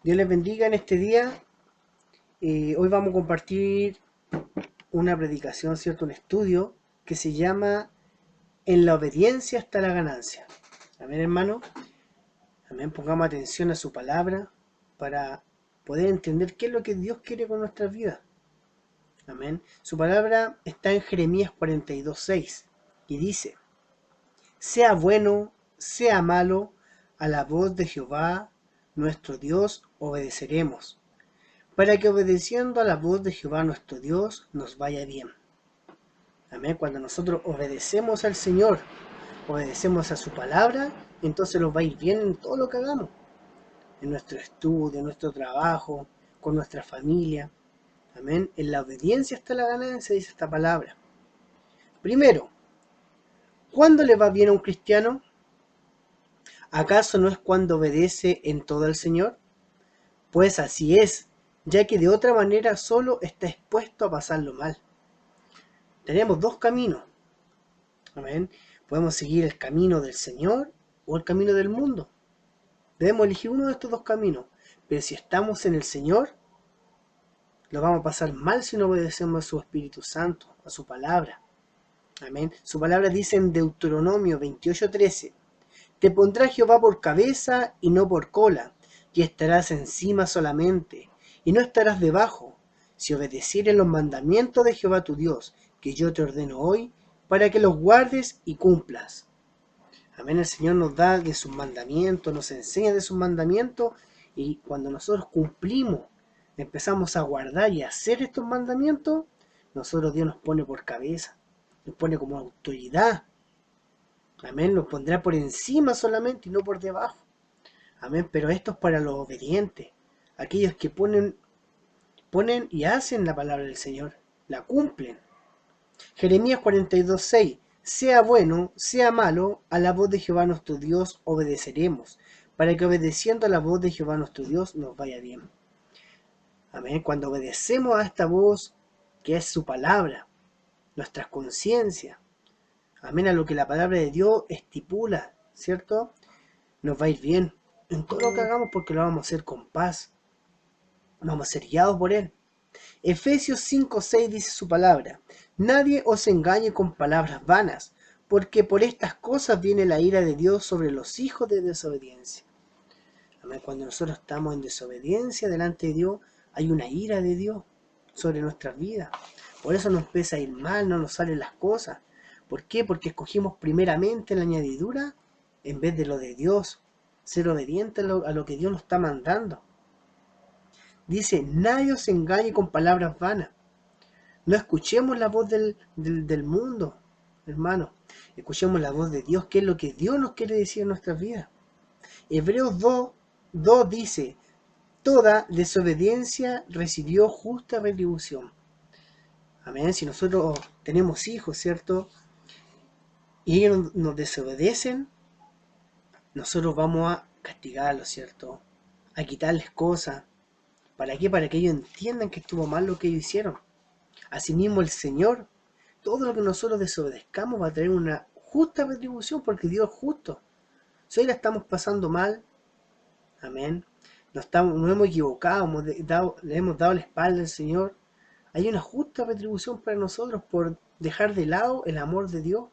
Dios les bendiga en este día. Hoy vamos a compartir una predicación, ¿cierto? Un estudio que se llama En la obediencia está la ganancia. Amén, hermano. Amén. Pongamos atención a su palabra para poder entender qué es lo que Dios quiere con nuestras vidas. Amén. Su palabra está en Jeremías 42:6 y dice: sea bueno, sea malo, a la voz de Jehová nuestro Dios obedeceremos, para que obedeciendo a la voz de Jehová nuestro Dios nos vaya bien. Amén. Cuando nosotros obedecemos al Señor, obedecemos a su palabra, entonces nos va a ir bien en todo lo que hagamos, en nuestro estudio, en nuestro trabajo, con nuestra familia. Amén. En la obediencia está la ganancia, dice esta palabra. Primero, ¿cuándo le va bien a un cristiano? ¿Acaso no es cuando obedece en todo al Señor? Pues así es, ya que de otra manera solo está expuesto a pasarlo mal. Tenemos dos caminos. Amén. Podemos seguir el camino del Señor o el camino del mundo. Debemos elegir uno de estos dos caminos. Pero si estamos en el Señor, lo vamos a pasar mal si no obedecemos a su Espíritu Santo, a su palabra. Amén. Su palabra dice en Deuteronomio 28:13: te pondrá Jehová por cabeza y no por cola, y estarás encima solamente, y no estarás debajo, si obedecieres los mandamientos de Jehová tu Dios, que yo te ordeno hoy, para que los guardes y cumplas. Amén. El Señor nos da de sus mandamientos, nos enseña de sus mandamientos, y cuando nosotros cumplimos, empezamos a guardar y a hacer estos mandamientos, nosotros Dios nos pone por cabeza, nos pone como autoridad. Amén. Los pondrá por encima solamente y no por debajo. Amén. Pero esto es para los obedientes, aquellos que ponen y hacen la palabra del Señor, la cumplen. Jeremías 42:6: sea bueno, sea malo, a la voz de Jehová nuestro Dios obedeceremos, para que obedeciendo a la voz de Jehová nuestro Dios nos vaya bien. Amén. Cuando obedecemos a esta voz, que es su palabra, nuestras conciencias, amén, a lo que la palabra de Dios estipula, ¿cierto? Nos va a ir bien en todo lo que hagamos, porque lo vamos a hacer con paz, vamos a ser guiados por Él. Efesios 5:6 dice su palabra: nadie os engañe con palabras vanas, porque por estas cosas viene la ira de Dios sobre los hijos de desobediencia. Amén. Cuando nosotros estamos en desobediencia delante de Dios, hay una ira de Dios sobre nuestras vidas. Por eso nos empieza a ir mal, no nos salen las cosas. ¿Por qué? Porque escogimos primeramente la añadidura en vez de lo de Dios, ser obediente a lo que Dios nos está mandando. Dice: nadie os engañe con palabras vanas. No escuchemos la voz del mundo, hermano. Escuchemos la voz de Dios, que es lo que Dios nos quiere decir en nuestras vidas. Hebreos 2:2 dice: toda desobediencia recibió justa retribución. Amén. Si nosotros tenemos hijos, ¿cierto? Y ellos nos desobedecen, nosotros vamos a castigarlos, ¿cierto? A quitarles cosas. ¿Para qué? Para que ellos entiendan que estuvo mal lo que ellos hicieron. Asimismo el Señor, todo lo que nosotros desobedezcamos va a tener una justa retribución, porque Dios es justo. Si hoy la estamos pasando mal, amén, nos hemos equivocado, le hemos dado la espalda al Señor, hay una justa retribución para nosotros por dejar de lado el amor de Dios,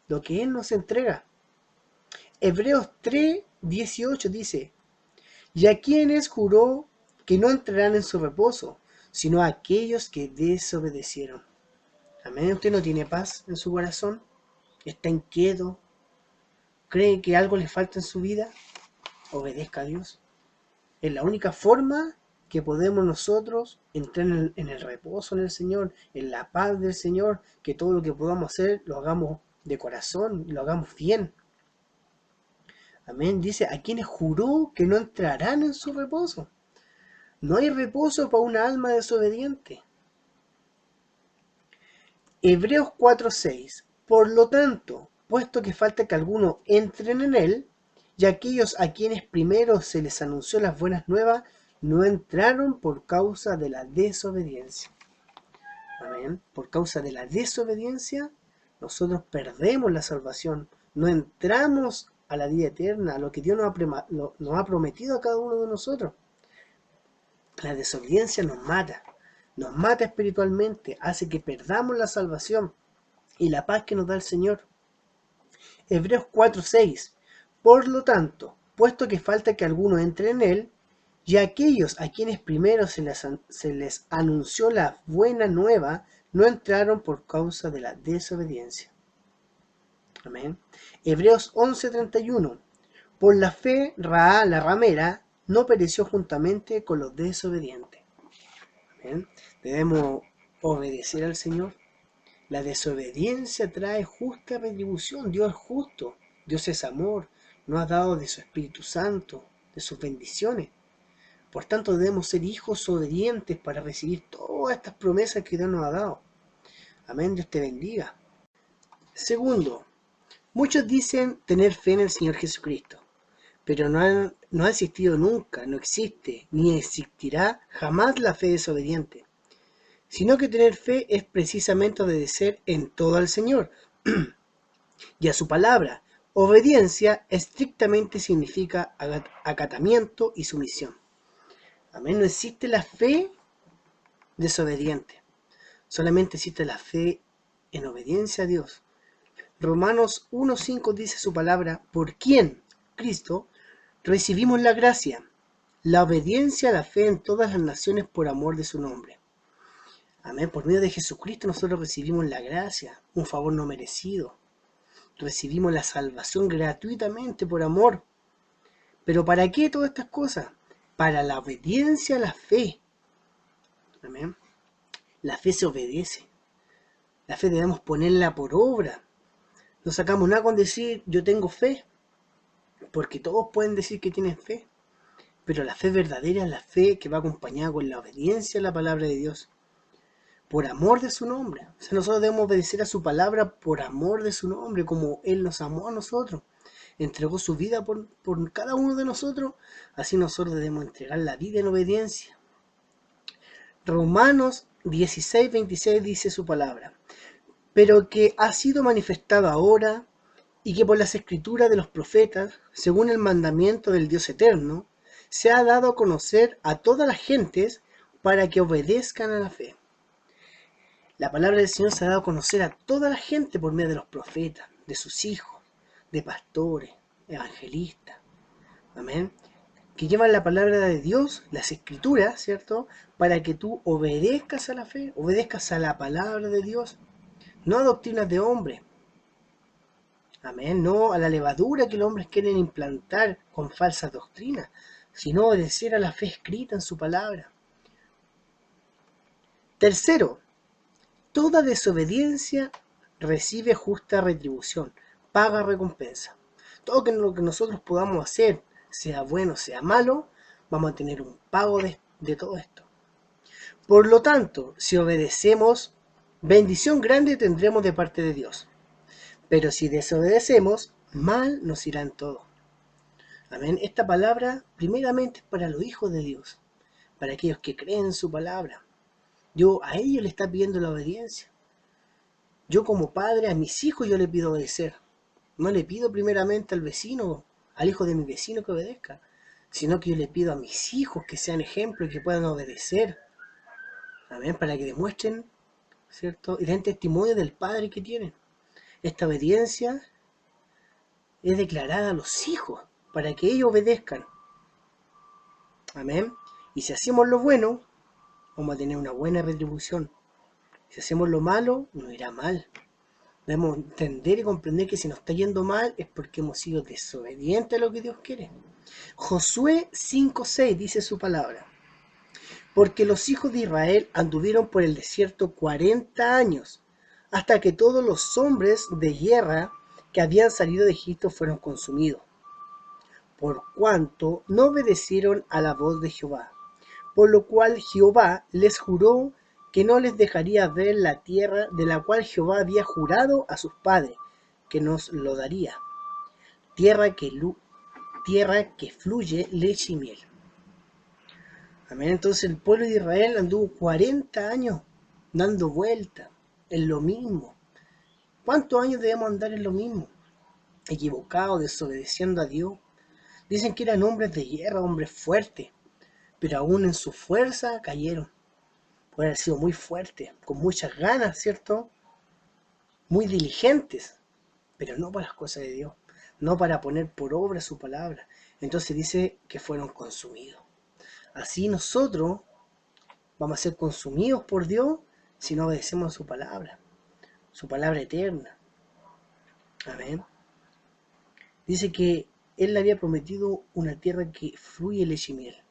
lo que Él nos entrega. Hebreos 3:18 dice: y a quienes juró que no entrarán en su reposo, sino a aquellos que desobedecieron. Amén. ¿Usted no tiene paz en su corazón? ¿Está inquieto? ¿Cree que algo le falta en su vida? Obedezca a Dios. Es la única forma que podemos nosotros entrar en el reposo en el Señor, en la paz del Señor, que todo lo que podamos hacer lo hagamos de corazón, lo hagamos bien. Amén. Dice: a quienes juró que no entrarán en su reposo. No hay reposo para una alma desobediente. Hebreos 4:6: por lo tanto, puesto que falta que algunos entren en él, y aquellos a quienes primero se les anunció las buenas nuevas, no entraron por causa de la desobediencia. Amén. Por causa de la desobediencia, nosotros perdemos la salvación, no entramos a la vida eterna, a lo que Dios nos ha prometido a cada uno de nosotros. La desobediencia nos mata espiritualmente, hace que perdamos la salvación y la paz que nos da el Señor. Hebreos 4:6. Por lo tanto, puesto que falta que alguno entre en él, y aquellos a quienes primero se les anunció la buena nueva, no entraron por causa de la desobediencia. Amén. Hebreos 11:31. Por la fe, la ramera, no pereció juntamente con los desobedientes. Amén. Debemos obedecer al Señor. La desobediencia trae justa retribución. Dios es justo. Dios es amor. Nos ha dado de su Espíritu Santo, de sus bendiciones. Por tanto, debemos ser hijos obedientes para recibir todas estas promesas que Dios nos ha dado. Amén. Dios te bendiga. Segundo, muchos dicen tener fe en el Señor Jesucristo, pero no ha existido nunca, no existe, ni existirá jamás la fe desobediente, sino que tener fe es precisamente obedecer en todo al Señor y a su palabra. Obediencia estrictamente significa acatamiento y sumisión. Amén. No existe la fe desobediente, solamente existe la fe en obediencia a Dios. Romanos 1:5 dice su palabra, por quien, Cristo, recibimos la gracia, la obediencia a la fe en todas las naciones por amor de su nombre. Amén. Por medio de Jesucristo nosotros recibimos la gracia, un favor no merecido. Recibimos la salvación gratuitamente por amor. ¿Pero para qué todas estas cosas? Para la obediencia a la fe. Amén. La fe se obedece. La fe debemos ponerla por obra. No sacamos nada con decir yo tengo fe, porque todos pueden decir que tienen fe. Pero la fe verdadera es la fe que va acompañada con la obediencia a la palabra de Dios. Por amor de su nombre. O sea, nosotros debemos obedecer a su palabra por amor de su nombre, como Él nos amó a nosotros. Entregó su vida por cada uno de nosotros. Así nosotros debemos entregar la vida en obediencia. Romanos 16:26 dice su palabra. Pero que ha sido manifestado ahora y que por las escrituras de los profetas, según el mandamiento del Dios eterno, se ha dado a conocer a todas las gentes para que obedezcan a la fe. La palabra del Señor se ha dado a conocer a toda la gente por medio de los profetas, de sus hijos, de pastores, evangelistas. Amén. Que llevan la palabra de Dios, las escrituras, ¿cierto? Para que tú obedezcas a la fe, obedezcas a la palabra de Dios, no a doctrinas de hombres. Amén. No a la levadura que los hombres quieren implantar con falsas doctrinas, sino obedecer a la fe escrita en su palabra. Tercero, toda desobediencia recibe justa retribución, paga recompensa. Todo lo que nosotros podamos hacer, sea bueno, sea malo, vamos a tener un pago de todo esto. Por lo tanto, si obedecemos, bendición grande tendremos de parte de Dios. Pero si desobedecemos, mal nos irá en todo. Amén. Esta palabra primeramente es para los hijos de Dios, para aquellos que creen en su palabra. A ellos le está pidiendo la obediencia. Yo como padre, a mis hijos yo le pido obedecer. No le pido primeramente al vecino, al hijo de mi vecino que obedezca, sino que yo le pido a mis hijos que sean ejemplos y que puedan obedecer. Amén. Para que demuestren, ¿cierto? Y den testimonio del Padre que tienen. Esta obediencia es declarada a los hijos para que ellos obedezcan. Amén. Y si hacemos lo bueno, vamos a tener una buena retribución. Si hacemos lo malo, nos irá mal. Debemos entender y comprender que si nos está yendo mal es porque hemos sido desobedientes a lo que Dios quiere. Josué 5:6 dice su palabra. Porque los hijos de Israel anduvieron por el desierto 40 años, hasta que todos los hombres de guerra que habían salido de Egipto fueron consumidos, por cuanto no obedecieron a la voz de Jehová. Por lo cual Jehová les juró que no les dejaría ver la tierra de la cual Jehová había jurado a sus padres, que nos lo daría, tierra que fluye leche y miel. Amén. Entonces el pueblo de Israel anduvo 40 años dando vueltas en lo mismo. ¿Cuántos años debemos andar en lo mismo? Equivocados, desobedeciendo a Dios. Dicen que eran hombres de guerra, hombres fuertes, pero aún en su fuerza cayeron. Pueden haber sido muy fuertes, con muchas ganas, ¿cierto? Muy diligentes, pero no para las cosas de Dios, no para poner por obra su palabra. Entonces dice que fueron consumidos. Así nosotros vamos a ser consumidos por Dios si no obedecemos a su palabra eterna. Amén. Dice que Él le había prometido una tierra que fluye leche y miel.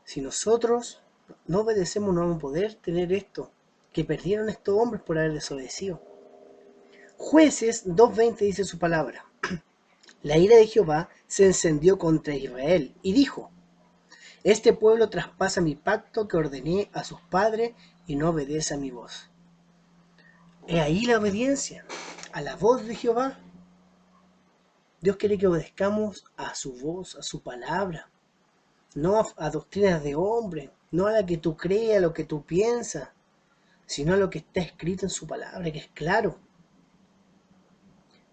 Si nosotros no obedecemos, no vamos a poder tener esto que perdieron estos hombres por haber desobedecido. Jueces 2:20 dice su palabra. La ira de Jehová se encendió contra Israel y dijo: Este pueblo traspasa mi pacto que ordené a sus padres y no obedece a mi voz. He ahí la obediencia a la voz de Jehová. Dios quiere que obedezcamos a su voz, a su palabra, no a doctrinas de hombre, no a la que tú creas, a lo que tú piensas, sino a lo que está escrito en su palabra, que es claro.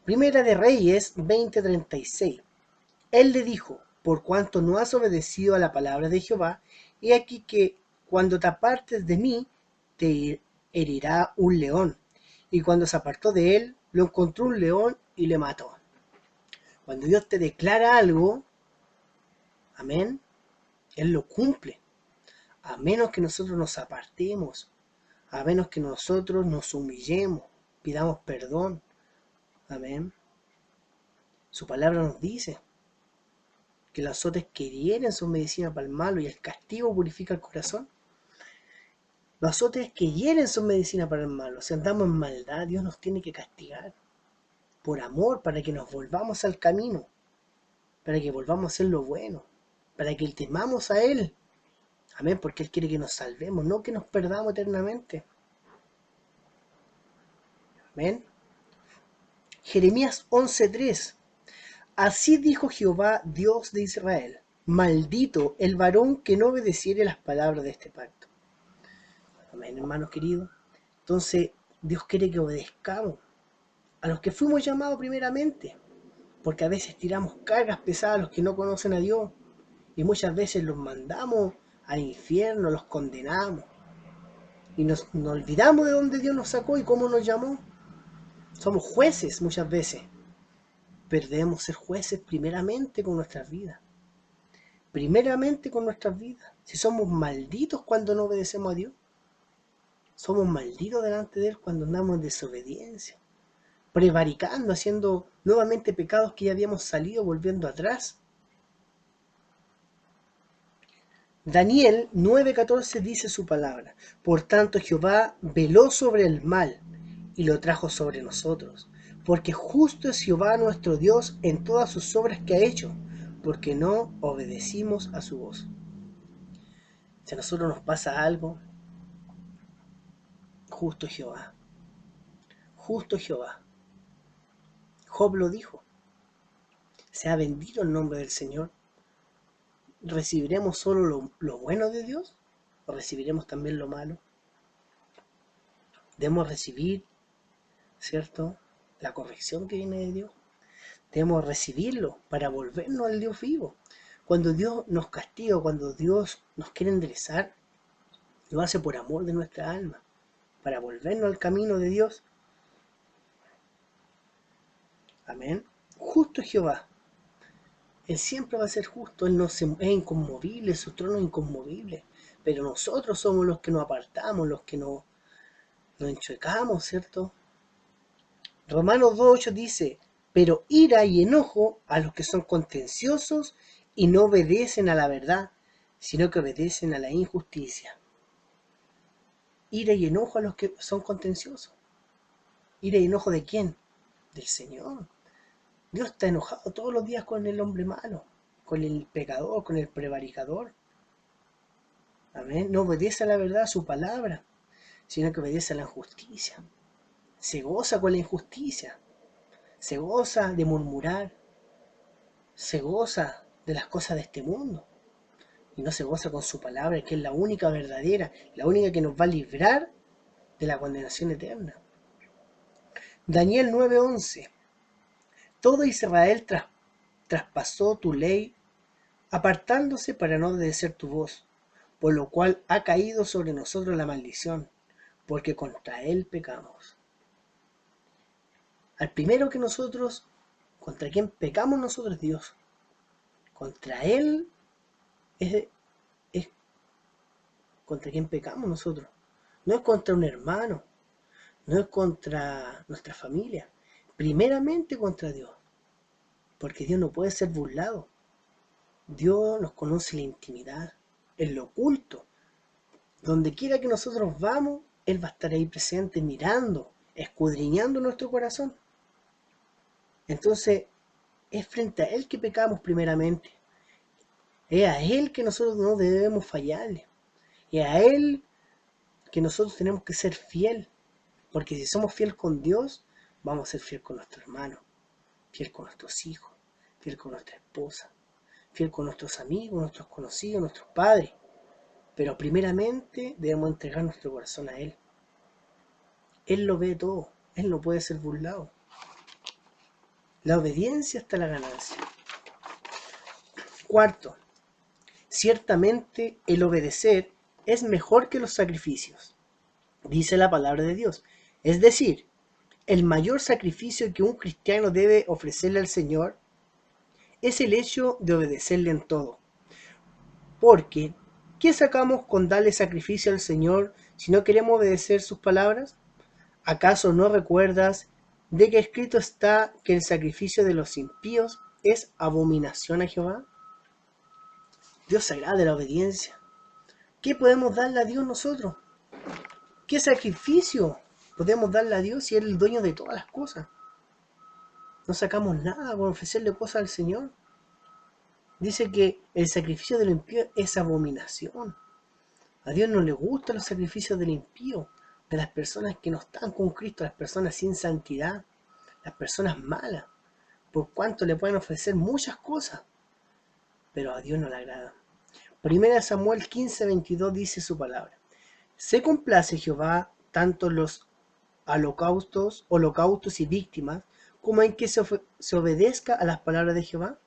Primera de Reyes 20:36. Él le dijo: por cuanto no has obedecido a la palabra de Jehová, he aquí que cuando te apartes de mí, te herirá un león. Y cuando se apartó de él, lo encontró un león y le mató. Cuando Dios te declara algo, amén, Él lo cumple. A menos que nosotros nos apartemos, a menos que nosotros nos humillemos, pidamos perdón. Amén. Su palabra nos dice que los azotes que hieren son medicina para el malo y el castigo purifica el corazón. Los azotes que hieren son medicina para el malo. Si andamos en maldad, Dios nos tiene que castigar por amor, para que nos volvamos al camino, para que volvamos a hacer lo bueno, para que temamos a Él. Amén, porque Él quiere que nos salvemos, no que nos perdamos eternamente. Amén. Jeremías 11:3. Así dijo Jehová, Dios de Israel: maldito el varón que no obedeciere las palabras de este pacto. Amén, hermanos queridos. Entonces, Dios quiere que obedezcamos a los que fuimos llamados primeramente, porque a veces tiramos cargas pesadas a los que no conocen a Dios, y muchas veces los mandamos al infierno, los condenamos, y nos olvidamos de dónde Dios nos sacó y cómo nos llamó. Somos jueces muchas veces, pero debemos ser jueces primeramente con nuestras vidas. Primeramente con nuestras vidas. Si somos malditos cuando no obedecemos a Dios, somos malditos delante de Él cuando andamos en desobediencia, prevaricando, haciendo nuevamente pecados que ya habíamos salido, volviendo atrás. Daniel 9:14 dice su palabra: por tanto Jehová veló sobre el mal y lo trajo sobre nosotros, porque justo es Jehová nuestro Dios en todas sus obras que ha hecho, porque no obedecimos a su voz. Si a nosotros nos pasa algo, justo Jehová, justo Jehová. Job lo dijo: sea bendito el nombre del Señor. ¿Recibiremos solo lo bueno de Dios o recibiremos también lo malo? Debemos recibir, ¿cierto?, la corrección que viene de Dios. Debemos recibirlo para volvernos al Dios vivo. Cuando Dios nos castiga, cuando Dios nos quiere enderezar, lo hace por amor de nuestra alma, para volvernos al camino de Dios. Amén. Justo es Jehová. Él siempre va a ser justo. Él no es inconmovible, su trono es inconmovible. Pero nosotros somos los que nos apartamos, los que nos enchuecamos, ¿cierto? Romanos 2:8 dice: pero ira y enojo a los que son contenciosos y no obedecen a la verdad, sino que obedecen a la injusticia. Ira y enojo a los que son contenciosos. ¿Ira y enojo de quién? Del Señor. Dios está enojado todos los días con el hombre malo, con el pecador, con el prevaricador. Amén. No obedece a la verdad, a su palabra, sino que obedece a la injusticia. Se goza con la injusticia. Se goza de murmurar. Se goza de las cosas de este mundo. Y no se goza con su palabra, que es la única verdadera, la única que nos va a librar de la condenación eterna. Daniel 9:11. Todo Israel traspasó tu ley apartándose para no obedecer tu voz, por lo cual ha caído sobre nosotros la maldición, porque contra Él pecamos. Al primero que nosotros, contra quien pecamos nosotros, Dios. Contra Él es, es contra quien pecamos nosotros. No es contra un hermano, no es contra nuestra familia, primeramente contra Dios, porque Dios no puede ser burlado. Dios nos conoce la intimidad, en lo oculto. Donde quiera que nosotros vamos, Él va a estar ahí presente, mirando, escudriñando nuestro corazón. Entonces, es frente a Él que pecamos primeramente. Es a Él que nosotros no debemos fallarle. Es a Él que nosotros tenemos que ser fiel. Porque si somos fiel con Dios, vamos a ser fiel con nuestro hermano, fiel con nuestros hijos, fiel con nuestra esposa, fiel con nuestros amigos, nuestros conocidos, nuestros padres. Pero primeramente debemos entregar nuestro corazón a Él. Él lo ve todo. Él no puede ser burlado. La obediencia hasta la ganancia. Cuarto, ciertamente el obedecer es mejor que los sacrificios, dice la palabra de Dios. Es decir, el mayor sacrificio que un cristiano debe ofrecerle al Señor es el hecho de obedecerle en todo. Porque, ¿qué sacamos con darle sacrificio al Señor si no queremos obedecer sus palabras? ¿Acaso no recuerdas de que escrito está que el sacrificio de los impíos es abominación a Jehová? Dios se agrada de la obediencia. ¿Qué podemos darle a Dios nosotros? ¿Qué sacrificio podemos darle a Dios si Él es el dueño de todas las cosas? No sacamos nada con ofrecerle cosas al Señor. Dice que el sacrificio del impío es abominación. A Dios no le gustan los sacrificios del impío, de las personas que no están con Cristo, las personas sin santidad, las personas malas, por cuanto le pueden ofrecer muchas cosas, pero a Dios no le agrada. Primera Samuel 15:22 dice su palabra: se complace Jehová tanto en los holocaustos y víctimas, como en que se obedezca a las palabras de Jehová.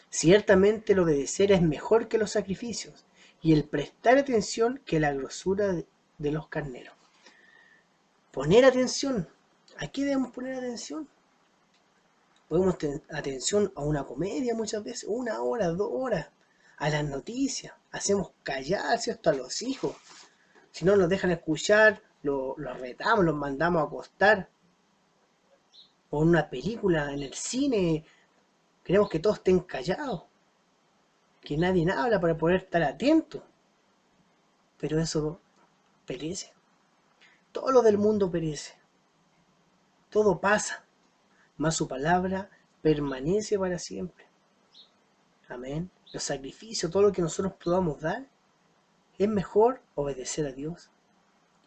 Ciertamente el obedecer es mejor que los sacrificios, y el prestar atención que la grosura de los carneros. Poner atención. ¿A qué debemos poner atención? Podemos tener atención a una comedia muchas veces, 1 hora, 2 horas, a las noticias. Hacemos callar, ¿cierto?, a los hijos. Si no nos dejan escuchar, los retamos, los mandamos a acostar. O en una película, en el cine, queremos que todos estén callados, que nadie habla para poder estar atento. Pero eso perece. Todo lo del mundo perece. Todo pasa, mas su palabra permanece para siempre. Amén. Los sacrificios, todo lo que nosotros podamos dar, es mejor obedecer a Dios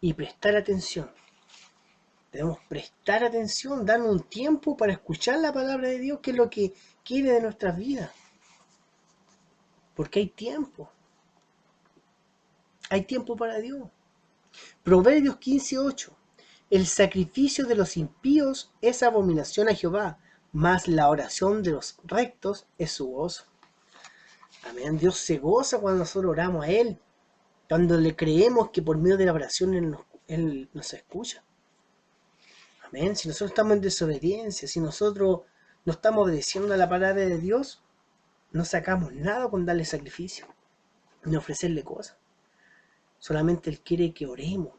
y prestar atención. Debemos prestar atención, darnos un tiempo para escuchar la palabra de Dios, que es lo que quiere de nuestras vidas. Porque hay tiempo. Hay tiempo para Dios. Proverbios 15:8. El sacrificio de los impíos es abominación a Jehová, mas la oración de los rectos es su gozo. Amén. Dios se goza cuando nosotros oramos a Él, cuando le creemos que por medio de la oración Él nos escucha. Amén. Si nosotros estamos en desobediencia, si nosotros no estamos obedeciendo a la palabra de Dios, no sacamos nada con darle sacrificio, ni ofrecerle cosas. Solamente Él quiere que oremos,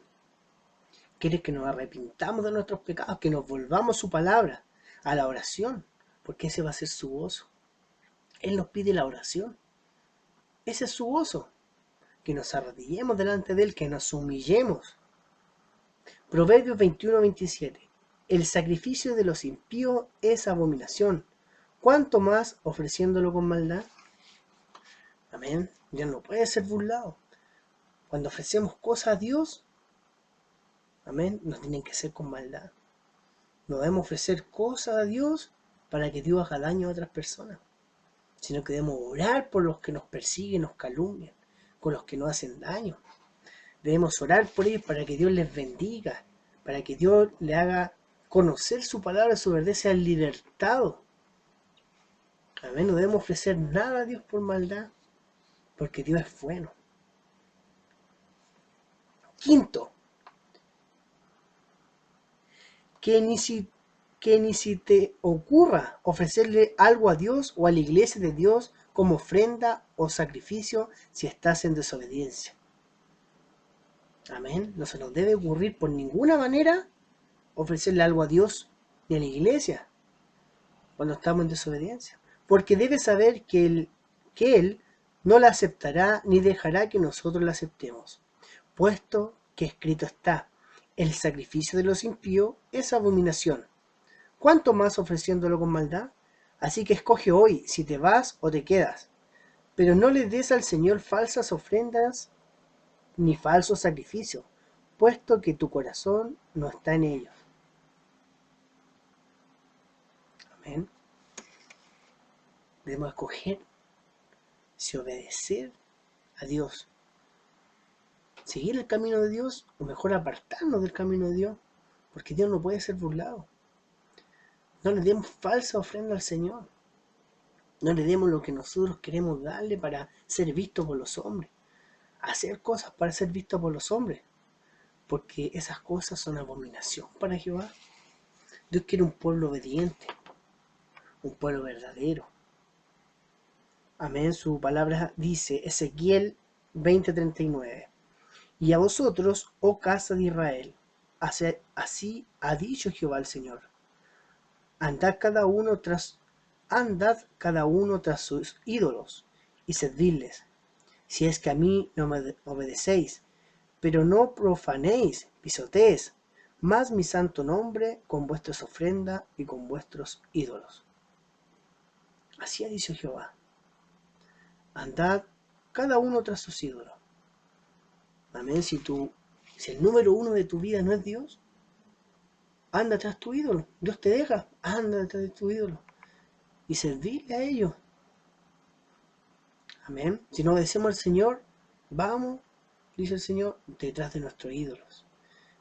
quiere que nos arrepintamos de nuestros pecados, que nos volvamos su palabra, a la oración, porque ese va a ser su gozo. Él nos pide la oración. Ese es su gozo, que nos arrodillemos delante de Él, que nos humillemos. Proverbios 21:27. El sacrificio de los impíos es abominación, ¿cuánto más ofreciéndolo con maldad? Amén. Dios no puede ser burlado. Cuando ofrecemos cosas a Dios, amén, no tienen que ser con maldad. No debemos ofrecer cosas a Dios para que Dios haga daño a otras personas, sino que debemos orar por los que nos persiguen, nos calumnian, con los que nos hacen daño. Debemos orar por ellos para que Dios les bendiga, para que Dios le haga conocer su palabra, su verdad, sea libertado. Amén. No debemos ofrecer nada a Dios por maldad, porque Dios es bueno. Quinto, que ni si te ocurra ofrecerle algo a Dios o a la iglesia de Dios como ofrenda o sacrificio si estás en desobediencia. Amén. No se nos debe ocurrir por ninguna manera ofrecerle algo a Dios ni a la iglesia cuando estamos en desobediencia. Porque debe saber que Él no la aceptará ni dejará que nosotros la aceptemos. Puesto que escrito está, el sacrificio de los impíos es abominación. ¿Cuánto más ofreciéndolo con maldad? Así que escoge hoy si te vas o te quedas. Pero no le des al Señor falsas ofrendas ni falsos sacrificios, puesto que tu corazón no está en ellos. Amén. Debemos escoger si obedecer a Dios, seguir el camino de Dios, o mejor apartarnos del camino de Dios, porque Dios no puede ser burlado. No le demos falsa ofrenda al Señor. No le demos lo que nosotros queremos darle para ser visto por los hombres. Hacer cosas para ser visto por los hombres, porque esas cosas son abominación para Jehová. Dios quiere un pueblo obediente, un pueblo verdadero. Amén. Su palabra dice, Ezequiel 20:39. Y a vosotros, oh casa de Israel, así ha dicho Jehová el Señor. Andad cada uno tras sus ídolos y servidles, si es que a mí no me obedecéis, pero no profanéis, pisoteéis más mi santo nombre con vuestras ofrendas y con vuestros ídolos. Así ha dicho Jehová. Andad cada uno tras sus ídolos. Amén. Si el número uno de tu vida no es Dios, anda tras tu ídolo. Dios te deja, anda detrás de tu ídolo y servirle a ellos. Amén. Si no obedecemos al Señor, vamos, dice el Señor, detrás de nuestros ídolos.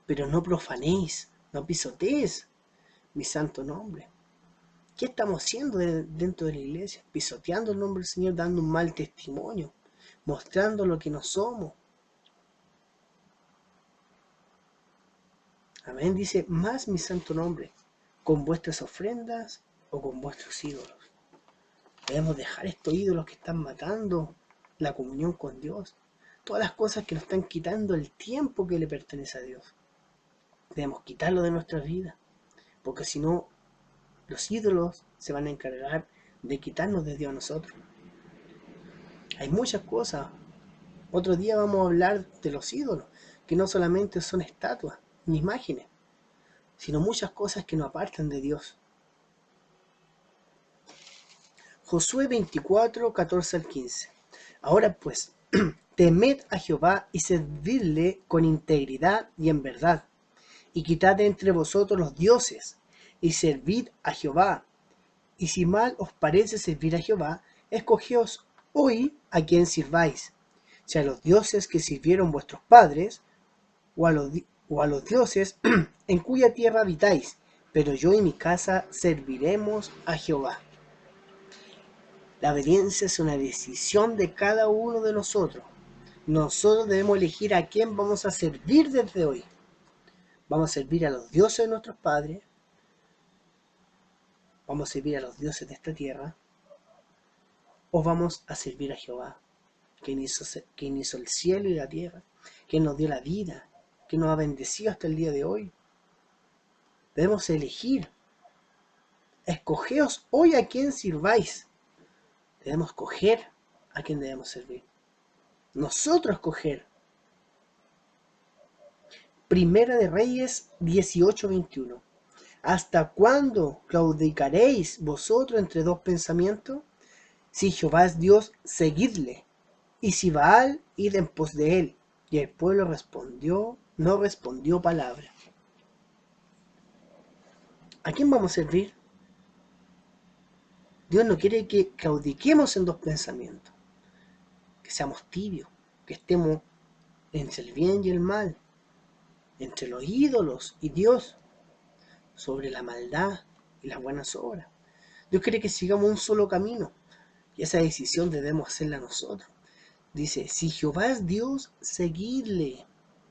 Pero no profanéis, no pisoteéis mi santo nombre. ¿Qué estamos haciendo dentro de la iglesia? Pisoteando el nombre del Señor, dando un mal testimonio, mostrando lo que no somos. Amén. Dice, más mi santo nombre, con vuestras ofrendas o con vuestros ídolos. Debemos dejar estos ídolos que están matando la comunión con Dios. Todas las cosas que nos están quitando el tiempo que le pertenece a Dios. Debemos quitarlo de nuestra vida. Porque si no, los ídolos se van a encargar de quitarnos de Dios a nosotros. Hay muchas cosas. Otro día vamos a hablar de los ídolos, que no solamente son estatuas ni imágenes, sino muchas cosas que nos apartan de Dios. Josué 24, 14 al 15. Ahora pues, temed a Jehová y servidle con integridad y en verdad, y quitad de entre vosotros los dioses, y servid a Jehová. Y si mal os parece servir a Jehová, escogeos hoy a quien sirváis, si a los dioses que sirvieron vuestros padres, o a los dioses en cuya tierra habitáis, pero yo y mi casa serviremos a Jehová. La obediencia es una decisión de cada uno de nosotros. Nosotros debemos elegir a quién vamos a servir desde hoy. ¿Vamos a servir a los dioses de nuestros padres? ¿Vamos a servir a los dioses de esta tierra? ¿O vamos a servir a Jehová, quien hizo el cielo y la tierra, quien nos dio la vida, que nos ha bendecido hasta el día de hoy? Debemos elegir. Escogeos hoy a quién sirváis. Debemos escoger a quién debemos servir. Nosotros escoger. Primera de Reyes 18:21. ¿Hasta cuándo claudicaréis vosotros entre dos pensamientos? Si Jehová es Dios, seguidle, y si Baal, id en pos de él. Y el pueblo no respondió palabra. ¿A quién vamos a servir? Dios no quiere que claudiquemos en dos pensamientos, que seamos tibios, que estemos entre el bien y el mal, entre los ídolos y Dios, sobre la maldad y las buenas obras. Dios quiere que sigamos un solo camino. Y esa decisión debemos hacerla nosotros. Dice, si Jehová es Dios, seguidle.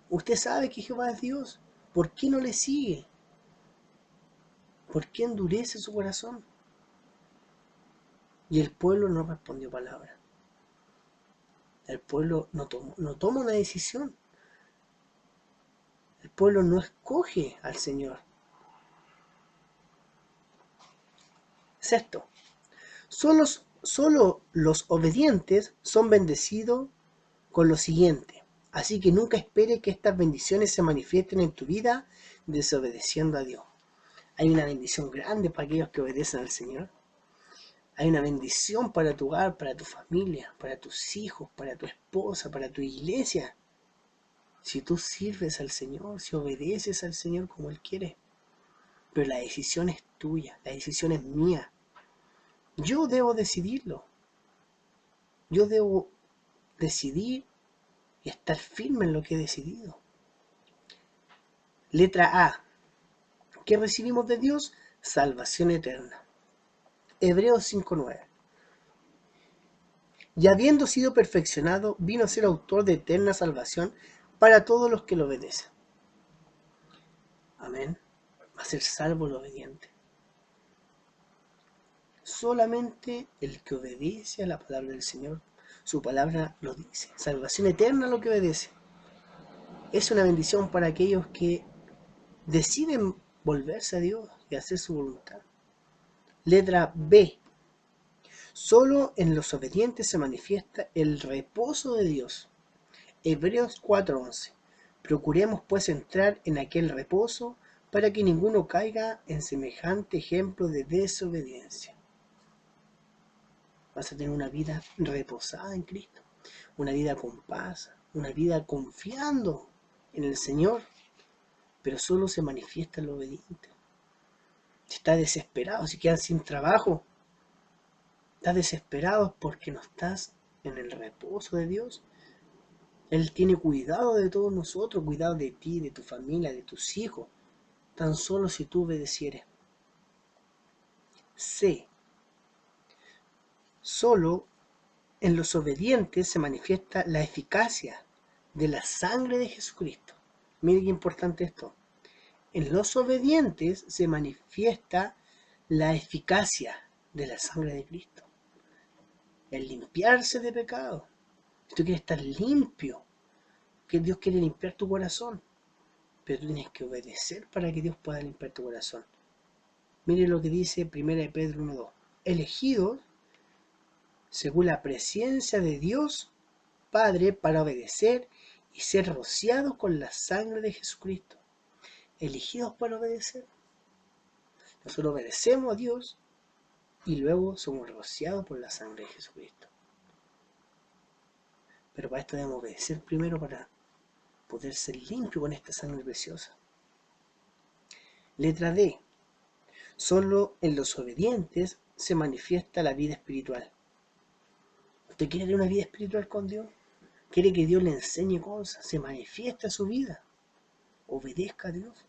Usted sabe que Jehová es Dios. ¿Por qué no le sigue? ¿Por qué endurece su corazón? Y el pueblo no respondió palabra. El pueblo no toma una decisión. El pueblo no escoge al Señor. Sexto, solo los obedientes son bendecidos con lo siguiente. Así que nunca espere que estas bendiciones se manifiesten en tu vida desobedeciendo a Dios. Hay una bendición grande para aquellos que obedecen al Señor. Hay una bendición para tu hogar, para tu familia, para tus hijos, para tu esposa, para tu iglesia. Si tú sirves al Señor, si obedeces al Señor como Él quiere. Pero la decisión es tuya, la decisión es mía. Yo debo decidirlo. Yo debo decidir y estar firme en lo que he decidido. Letra A. ¿Qué recibimos de Dios? Salvación eterna. Hebreos 5:9. Y habiendo sido perfeccionado, vino a ser autor de eterna salvación para todos los que lo obedecen. Amén. Va a ser salvo el obediente. Solamente el que obedece a la palabra del Señor, su palabra lo dice. Salvación eterna a lo que obedece. Es una bendición para aquellos que deciden volverse a Dios y hacer su voluntad. Letra B. Solo en los obedientes se manifiesta el reposo de Dios. Hebreos 4:11. Procuremos pues entrar en aquel reposo para que ninguno caiga en semejante ejemplo de desobediencia. Vas a tener una vida reposada en Cristo, una vida con paz, una vida confiando en el Señor, pero solo se manifiesta en lo obediente. Si estás desesperado, si quedas sin trabajo, estás desesperado porque no estás en el reposo de Dios. Él tiene cuidado de todos nosotros, cuidado de ti, de tu familia, de tus hijos, tan solo si tú obedecieres. C. Solo en los obedientes se manifiesta la eficacia de la sangre de Jesucristo. Mire qué importante esto. En los obedientes se manifiesta la eficacia de la sangre de Cristo. El limpiarse de pecado. Si tú quieres estar limpio, que Dios quiere limpiar tu corazón, pero tú tienes que obedecer para que Dios pueda limpiar tu corazón. Mire lo que dice 1 Pedro 1:2. Elegidos según la presencia de Dios Padre para obedecer y ser rociados con la sangre de Jesucristo. Elegidos para obedecer. Nosotros obedecemos a Dios y luego somos rociados por la sangre de Jesucristo. Pero para esto debemos obedecer primero para poder ser limpios con esta sangre preciosa. Letra D. Solo en los obedientes se manifiesta la vida espiritual. ¿Usted quiere tener una vida espiritual con Dios? ¿Quiere que Dios le enseñe cosas? Se manifiesta su vida. Obedezca a Dios.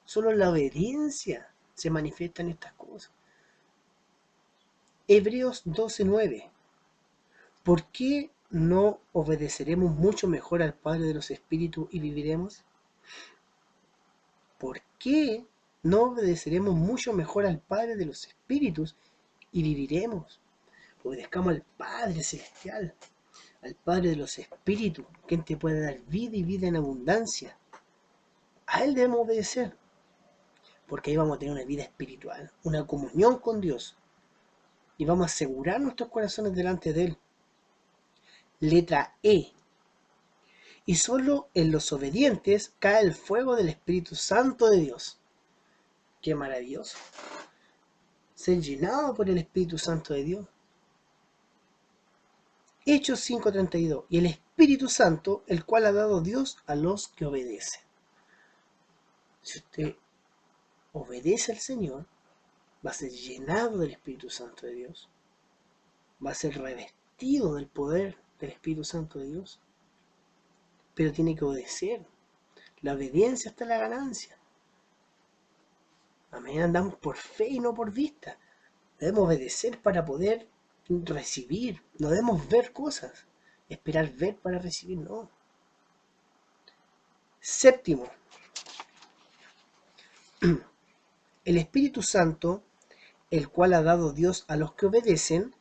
Solo en la obediencia se manifiestan estas cosas. Hebreos 12:9. ¿Por qué no obedeceremos mucho mejor al Padre de los Espíritus y viviremos? ¿Por qué no obedeceremos mucho mejor al Padre de los Espíritus y viviremos? Obedezcamos al Padre Celestial, al Padre de los Espíritus, quien te puede dar vida y vida en abundancia. A Él debemos obedecer, porque ahí vamos a tener una vida espiritual, una comunión con Dios, y vamos a asegurar nuestros corazones delante de Él. Letra E. Y solo en los obedientes cae el fuego del Espíritu Santo de Dios. ¡Qué maravilloso! Ser llenado por el Espíritu Santo de Dios. Hechos 5:32. Y el Espíritu Santo, el cual ha dado Dios a los que obedecen. Si usted obedece al Señor, va a ser llenado del Espíritu Santo de Dios. Va a ser revestido del poder del Espíritu Santo de Dios. Pero tiene que obedecer. La obediencia está en la ganancia. Amén. Andamos por fe y no por vista. Debemos obedecer para poder recibir. No debemos ver cosas. Esperar ver para recibir, no. Séptimo, el Espíritu Santo, el cual ha dado Dios a los que obedecen,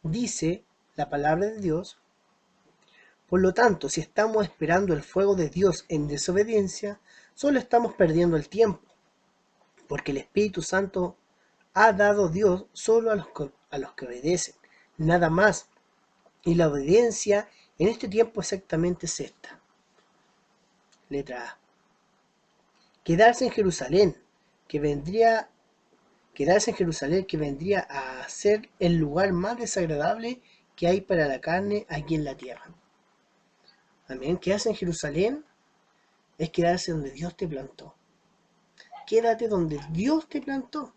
dice la palabra de Dios. Por lo tanto, si estamos esperando el fuego de Dios en desobediencia, solo estamos perdiendo el tiempo, porque el Espíritu Santo ha dado Dios solo a los que obedecen, nada más. Y la obediencia en este tiempo exactamente es esta. Letra A. Quedarse en Jerusalén, que vendría a ser el lugar más desagradable que hay para la carne aquí en la tierra. Amén. Quedarse en Jerusalén es quedarse donde Dios te plantó. Quédate donde Dios te plantó.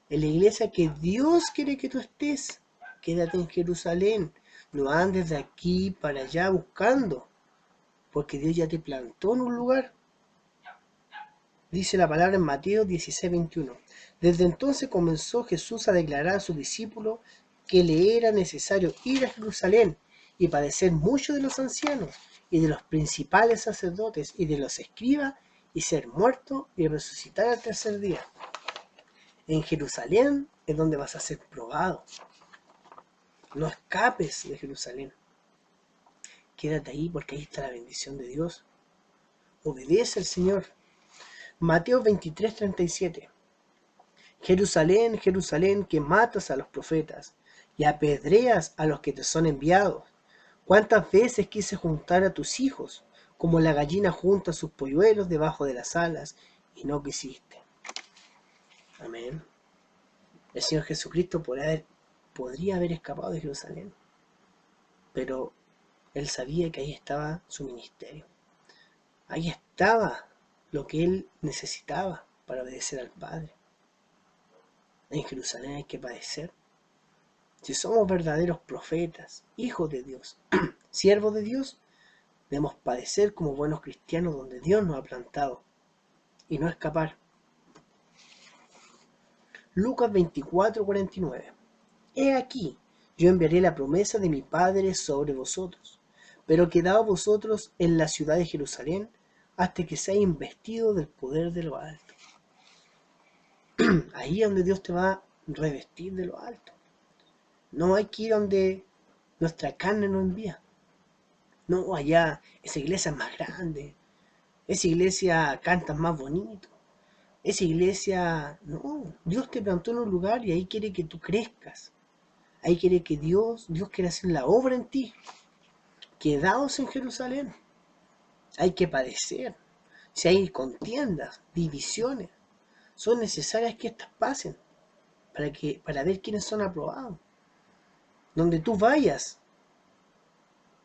En la iglesia que Dios quiere que tú estés. Quédate en Jerusalén. No andes de aquí para allá buscando. Porque Dios ya te plantó en un lugar. Dice la palabra en Mateo 16:21. Desde entonces comenzó Jesús a declarar a sus discípulos que le era necesario ir a Jerusalén y padecer mucho de los ancianos y de los principales sacerdotes y de los escribas y ser muerto y resucitar al tercer día. En Jerusalén es donde vas a ser probado. No escapes de Jerusalén. Quédate ahí porque ahí está la bendición de Dios. Obedece al Señor. Mateo 23:37. Jerusalén, Jerusalén, que matas a los profetas y apedreas a los que te son enviados. ¿Cuántas veces quise juntar a tus hijos, como la gallina junta sus polluelos debajo de las alas, y no quisiste? Amén. El Señor Jesucristo podría haber escapado de Jerusalén, pero Él sabía que ahí estaba su ministerio. Ahí estaba lo que Él necesitaba para obedecer al Padre. En Jerusalén hay que padecer. Si somos verdaderos profetas, hijos de Dios, siervos de Dios, debemos padecer como buenos cristianos donde Dios nos ha plantado y no escapar. Lucas 24:49. He aquí, yo enviaré la promesa de mi Padre sobre vosotros, pero quedaos vosotros en la ciudad de Jerusalén hasta que seáis investidos del poder de lo alto. Ahí es donde Dios te va a revestir de lo alto. No hay que ir donde nuestra carne nos envía. No, allá, esa iglesia es más grande. Esa iglesia canta más bonito. Esa iglesia, no, Dios te plantó en un lugar y ahí quiere que tú crezcas. Ahí quiere que Dios quiere hacer la obra en ti. Quedaos en Jerusalén. Hay que padecer. Si hay contiendas, divisiones, son necesarias que estas pasen para ver quiénes son aprobados. Donde tú vayas,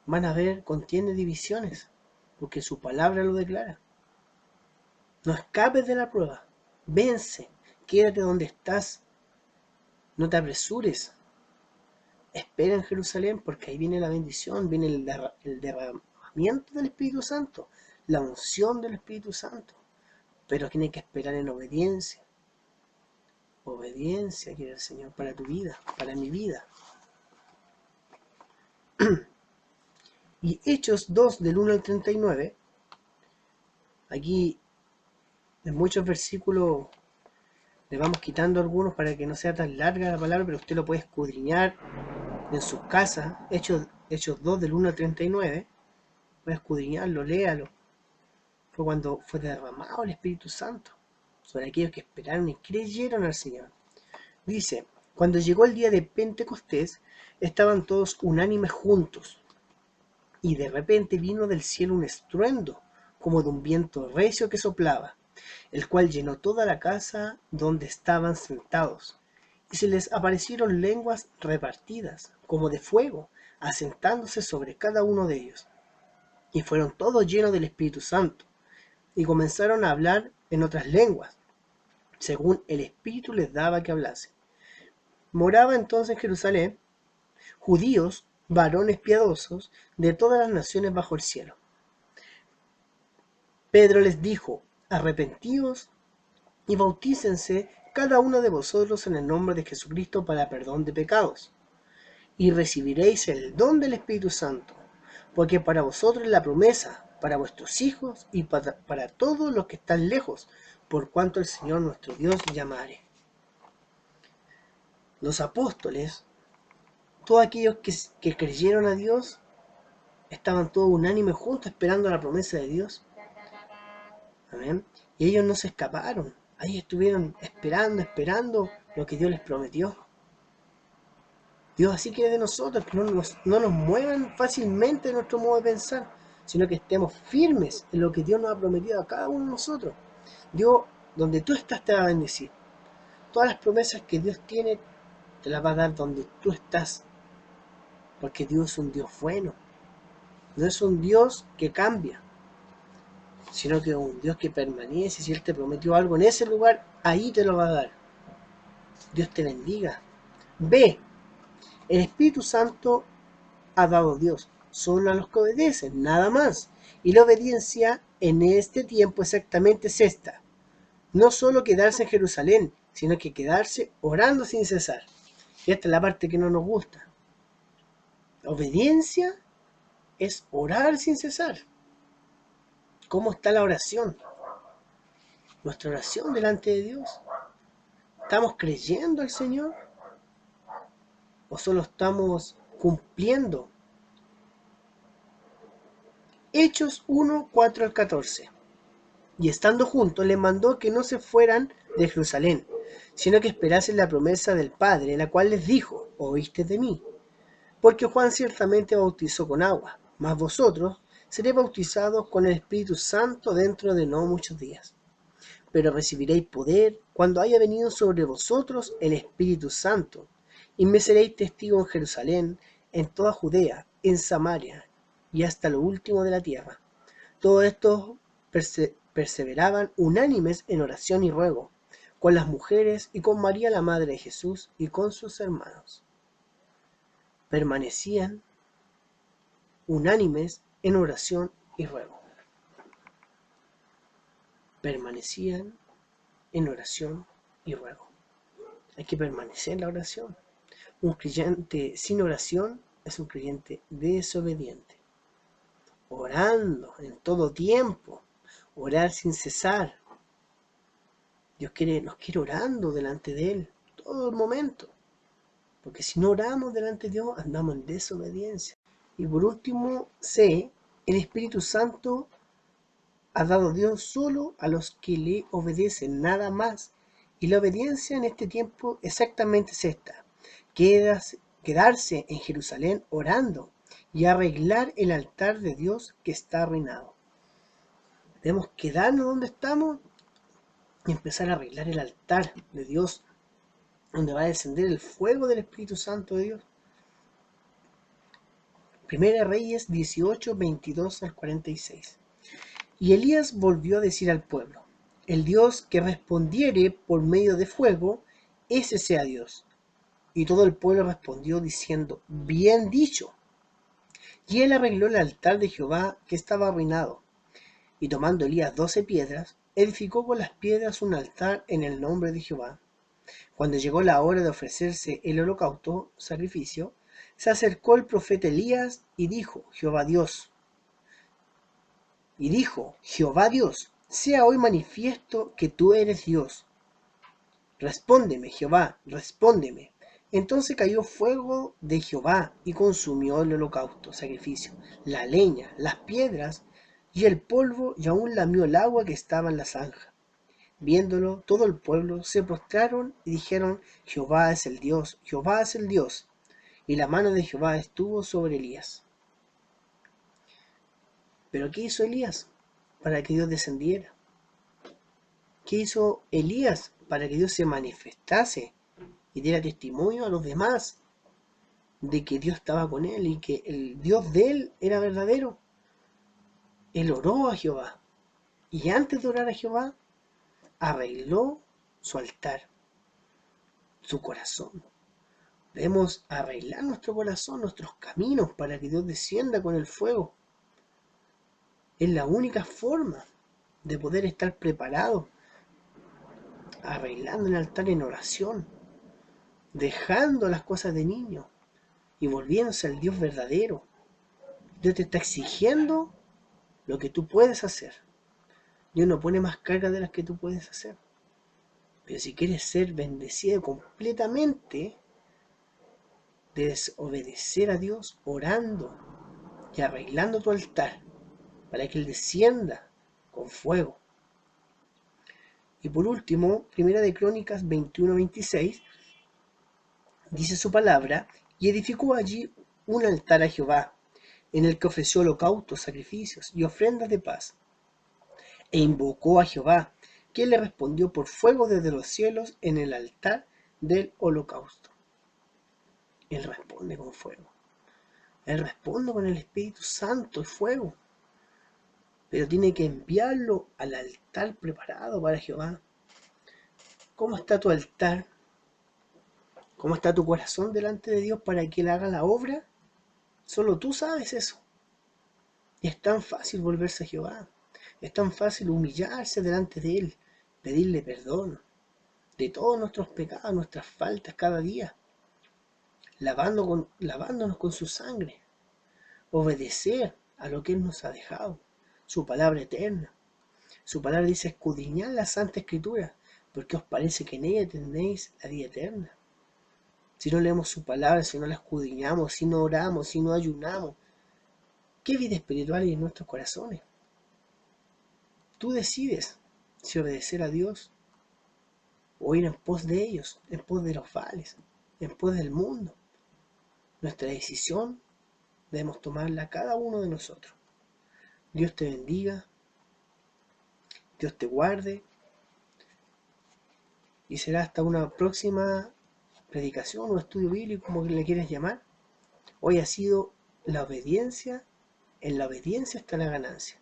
van a haber contiendas, divisiones, porque su palabra lo declara. No escapes de la prueba. Vence. Quédate donde estás. No te apresures. Espera en Jerusalén porque ahí viene la bendición, viene el derramamiento del Espíritu Santo, la unción del Espíritu Santo. Pero tiene que esperar en obediencia. Obediencia quiere el Señor para tu vida, para mi vida. Y Hechos 2 del 1 al 39, aquí en muchos versículos le vamos quitando algunos para que no sea tan larga la palabra, pero usted lo puede escudriñar en sus casas. Hechos 2 del 1 al 39, puede escudriñarlo, léalo. Fue cuando fue derramado el Espíritu Santo sobre aquellos que esperaron y creyeron al Señor. Dice, cuando llegó el día de Pentecostés, estaban todos unánimes juntos, y de repente vino del cielo un estruendo, como de un viento recio que soplaba, el cual llenó toda la casa donde estaban sentados, y se les aparecieron lenguas repartidas, como de fuego, asentándose sobre cada uno de ellos. Y fueron todos llenos del Espíritu Santo, y comenzaron a hablar en otras lenguas, según el Espíritu les daba que hablasen. Moraba entonces en Jerusalén judíos, varones piadosos, de todas las naciones bajo el cielo. Pedro les dijo, arrepentíos y bautícense cada uno de vosotros en el nombre de Jesucristo para perdón de pecados, y recibiréis el don del Espíritu Santo, porque para vosotros es la promesa, para vuestros hijos y para todos los que están lejos, por cuanto el Señor nuestro Dios llamare. Los apóstoles, todos aquellos que creyeron a Dios, estaban todos unánimes juntos esperando la promesa de Dios. Amén. Y ellos no se escaparon. Ahí estuvieron esperando lo que Dios les prometió. Dios así quiere de nosotros, que no nos muevan fácilmente de nuestro modo de pensar, sino que estemos firmes en lo que Dios nos ha prometido a cada uno de nosotros. Dios, donde tú estás, te va a bendecir. Todas las promesas que Dios tiene, te las va a dar donde tú estás. Porque Dios es un Dios bueno. No es un Dios que cambia, sino que es un Dios que permanece. Si Él te prometió algo en ese lugar, ahí te lo va a dar. Dios te bendiga. B. El Espíritu Santo ha dado Dios solo a los que obedecen, nada más. Y la obediencia en este tiempo exactamente es esta. No solo quedarse en Jerusalén, sino que quedarse orando sin cesar. Y esta es la parte que no nos gusta. La obediencia es orar sin cesar. ¿Cómo está la oración? Nuestra oración delante de Dios. ¿Estamos creyendo al Señor? ¿O solo estamos cumpliendo? Hechos 1, 4 al 14. Y estando juntos, les mandó que no se fueran de Jerusalén, sino que esperasen la promesa del Padre, la cual les dijo: oíste de mí. Porque Juan ciertamente bautizó con agua, mas vosotros seréis bautizados con el Espíritu Santo dentro de no muchos días. Pero recibiréis poder cuando haya venido sobre vosotros el Espíritu Santo, y me seréis testigos en Jerusalén, en toda Judea, en Samaria, y hasta lo último de la tierra. Todos estos perseveraban unánimes en oración y ruego, con las mujeres y con María la Madre de Jesús y con sus hermanos. Permanecían unánimes en oración y ruego. Permanecían en oración y ruego. Hay que permanecer en la oración. Un creyente sin oración es un creyente desobediente. Orando en todo tiempo, orar sin cesar. Dios nos quiere orando delante de Él todo el momento. Porque si no oramos delante de Dios, andamos en desobediencia. Y por último, C. El Espíritu Santo ha dado Dios solo a los que le obedecen, nada más. Y la obediencia en este tiempo exactamente es esta: quedarse en Jerusalén orando y arreglar el altar de Dios que está arruinado. Debemos quedarnos donde estamos y empezar a arreglar el altar de Dios, donde va a descender el fuego del Espíritu Santo de Dios. Primera Reyes 18, 22 al 46. Y Elías volvió a decir al pueblo: el Dios que respondiere por medio de fuego, ese sea Dios. Y todo el pueblo respondió diciendo: bien dicho. Y él arregló el altar de Jehová que estaba arruinado. Y tomando Elías 12 piedras, edificó con las piedras un altar en el nombre de Jehová. Cuando llegó la hora de ofrecerse el holocausto, sacrificio, se acercó el profeta Elías y dijo: Jehová Dios, sea hoy manifiesto que tú eres Dios. Respóndeme, Jehová, respóndeme. Entonces cayó fuego de Jehová y consumió el holocausto, sacrificio, la leña, las piedras y el polvo, y aún lamió el agua que estaba en la zanja. Viéndolo, todo el pueblo se prostraron y dijeron: Jehová es el Dios, Jehová es el Dios. Y la mano de Jehová estuvo sobre Elías. ¿Pero qué hizo Elías para que Dios descendiera? ¿Qué hizo Elías para que Dios se manifestase y diera testimonio a los demás de que Dios estaba con él y que el Dios de él era verdadero? Él oró a Jehová, y antes de orar a Jehová, arregló su altar, su corazón. Debemos arreglar nuestro corazón, nuestros caminos, para que Dios descienda con el fuego. Es la única forma de poder estar preparados arreglando el altar en oración, dejando las cosas de niño y volviéndose al Dios verdadero. Dios te está exigiendo lo que tú puedes hacer. Dios no pone más cargas de las que tú puedes hacer. Pero si quieres ser bendecido completamente, debes obedecer a Dios orando y arreglando tu altar para que Él descienda con fuego. Y por último, Primera de Crónicas 21:26, dice su palabra, y edificó allí un altar a Jehová, en el que ofreció holocaustos, sacrificios y ofrendas de paz. E invocó a Jehová, que le respondió por fuego desde los cielos en el altar del holocausto. Él responde con fuego. Él responde con el Espíritu Santo y fuego. Pero tiene que enviarlo al altar preparado para Jehová. ¿Cómo está tu altar? ¿Cómo está tu corazón delante de Dios para que Él haga la obra? Solo tú sabes eso. Y es tan fácil volverse a Jehová. Es tan fácil humillarse delante de Él, pedirle perdón de todos nuestros pecados, nuestras faltas cada día, lavándonos con su sangre, obedecer a lo que Él nos ha dejado, su palabra eterna. Su palabra dice: escudriñad la Santa Escritura, porque os parece que en ella tenéis la vida eterna. Si no leemos su palabra, si no la escudriñamos, si no oramos, si no ayunamos, ¿qué vida espiritual hay en nuestros corazones? Tú decides si obedecer a Dios o ir en pos de ellos, en pos de los vales, en pos del mundo. Nuestra decisión debemos tomarla cada uno de nosotros. Dios te bendiga, Dios te guarde, y será hasta una próxima predicación o estudio bíblico, como le quieres llamar. Hoy ha sido la obediencia, en la obediencia está la ganancia.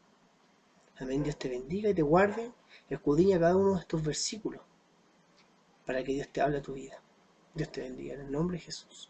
Amén. Dios te bendiga y te guarde. Escudriña cada uno de estos versículos para que Dios te hable a tu vida. Dios te bendiga en el nombre de Jesús.